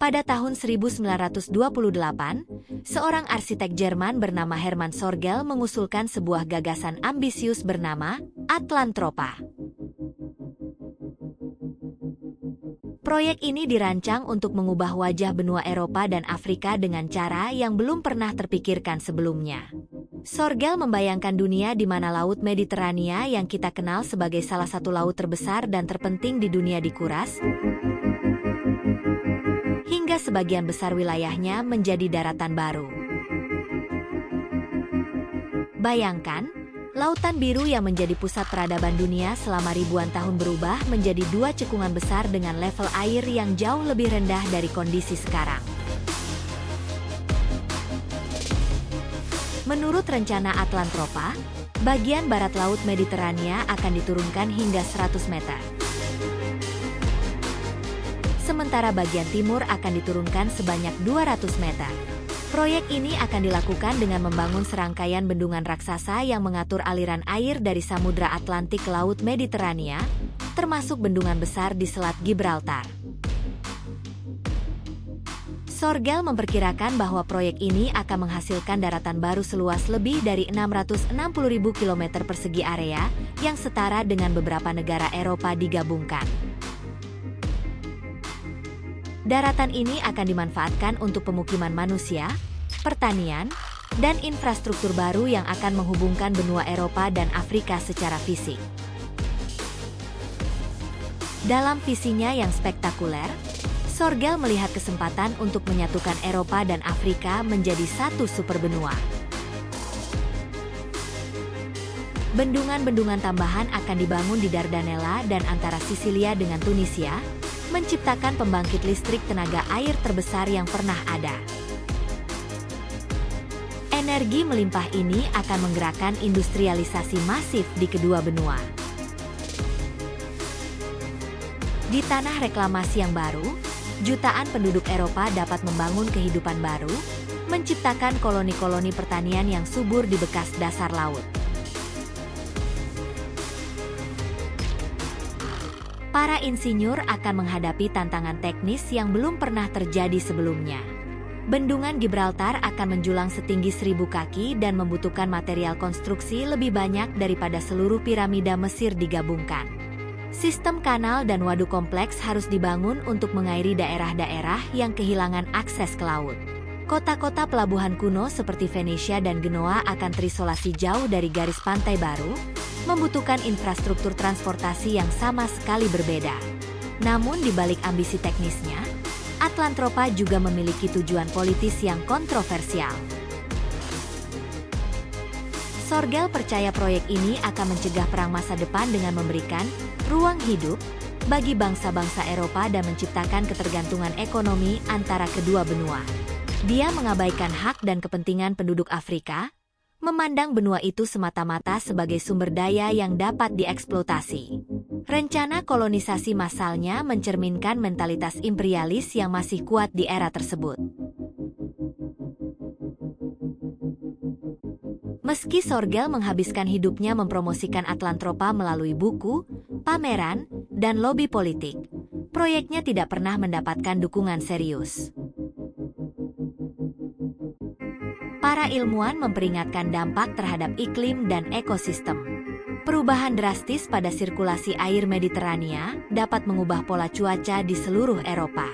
Pada tahun 1928, seorang arsitek Jerman bernama Hermann Sorgel mengusulkan sebuah gagasan ambisius bernama Atlantropa. Proyek ini dirancang untuk mengubah wajah benua Eropa dan Afrika dengan cara yang belum pernah terpikirkan sebelumnya. Sorgel membayangkan dunia di mana Laut Mediterania yang kita kenal sebagai salah satu laut terbesar dan terpenting di dunia dikuras, hingga sebagian besar wilayahnya menjadi daratan baru. Bayangkan, Lautan Biru yang menjadi pusat peradaban dunia selama ribuan tahun berubah menjadi dua cekungan besar dengan level air yang jauh lebih rendah dari kondisi sekarang. Menurut rencana Atlantropa, bagian barat Laut Mediterania akan diturunkan hingga 100 meter. Sementara bagian timur akan diturunkan sebanyak 200 meter. Proyek ini akan dilakukan dengan membangun serangkaian bendungan raksasa yang mengatur aliran air dari Samudra Atlantik ke Laut Mediterania, termasuk bendungan besar di Selat Gibraltar. Sorgel memperkirakan bahwa proyek ini akan menghasilkan daratan baru seluas lebih dari 660.000 km persegi area, yang setara dengan beberapa negara Eropa digabungkan. Daratan ini akan dimanfaatkan untuk pemukiman manusia, pertanian, dan infrastruktur baru yang akan menghubungkan benua Eropa dan Afrika secara fisik. Dalam visinya yang spektakuler, Sorgel melihat kesempatan untuk menyatukan Eropa dan Afrika menjadi satu superbenua. Bendungan-bendungan tambahan akan dibangun di Dardanella dan antara Sisilia dengan Tunisia, menciptakan pembangkit listrik tenaga air terbesar yang pernah ada. Energi melimpah ini akan menggerakkan industrialisasi masif di kedua benua. Di tanah reklamasi yang baru, jutaan penduduk Eropa dapat membangun kehidupan baru, menciptakan koloni-koloni pertanian yang subur di bekas dasar laut. Para insinyur akan menghadapi tantangan teknis yang belum pernah terjadi sebelumnya. Bendungan Gibraltar akan menjulang setinggi 1.000 kaki dan membutuhkan material konstruksi lebih banyak daripada seluruh piramida Mesir digabungkan. Sistem kanal dan waduk kompleks harus dibangun untuk mengairi daerah-daerah yang kehilangan akses ke laut. Kota-kota pelabuhan kuno seperti Venesia dan Genoa akan terisolasi jauh dari garis pantai baru, membutuhkan infrastruktur transportasi yang sama sekali berbeda. Namun di balik ambisi teknisnya, Atlantropa juga memiliki tujuan politis yang kontroversial. Sorgel percaya proyek ini akan mencegah perang masa depan dengan memberikan ruang hidup bagi bangsa-bangsa Eropa dan menciptakan ketergantungan ekonomi antara kedua benua. Dia mengabaikan hak dan kepentingan penduduk Afrika, memandang benua itu semata-mata sebagai sumber daya yang dapat dieksploitasi. Rencana kolonisasi massalnya mencerminkan mentalitas imperialis yang masih kuat di era tersebut. Meski Sorgel menghabiskan hidupnya mempromosikan Atlantropa melalui buku, pameran, dan lobi politik, proyeknya tidak pernah mendapatkan dukungan serius. Para ilmuwan memperingatkan dampak terhadap iklim dan ekosistem. Perubahan drastis pada sirkulasi air Mediterania dapat mengubah pola cuaca di seluruh Eropa.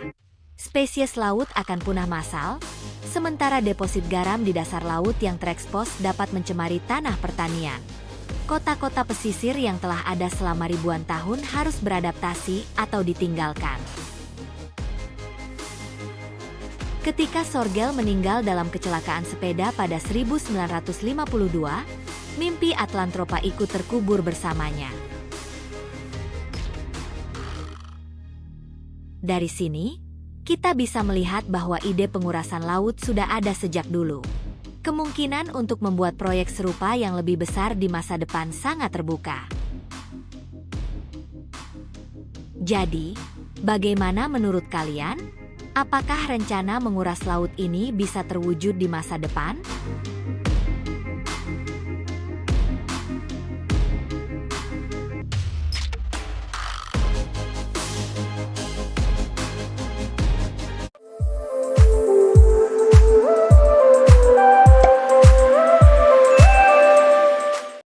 Spesies laut akan punah massal, sementara deposit garam di dasar laut yang terekspos dapat mencemari tanah pertanian. Kota-kota pesisir yang telah ada selama ribuan tahun harus beradaptasi atau ditinggalkan. Ketika Sorgel meninggal dalam kecelakaan sepeda pada 1952, mimpi Atlantropa ikut terkubur bersamanya. Dari sini, kita bisa melihat bahwa ide pengurasan laut sudah ada sejak dulu. Kemungkinan untuk membuat proyek serupa yang lebih besar di masa depan sangat terbuka. Jadi, bagaimana menurut kalian? Apakah rencana menguras laut ini bisa terwujud di masa depan?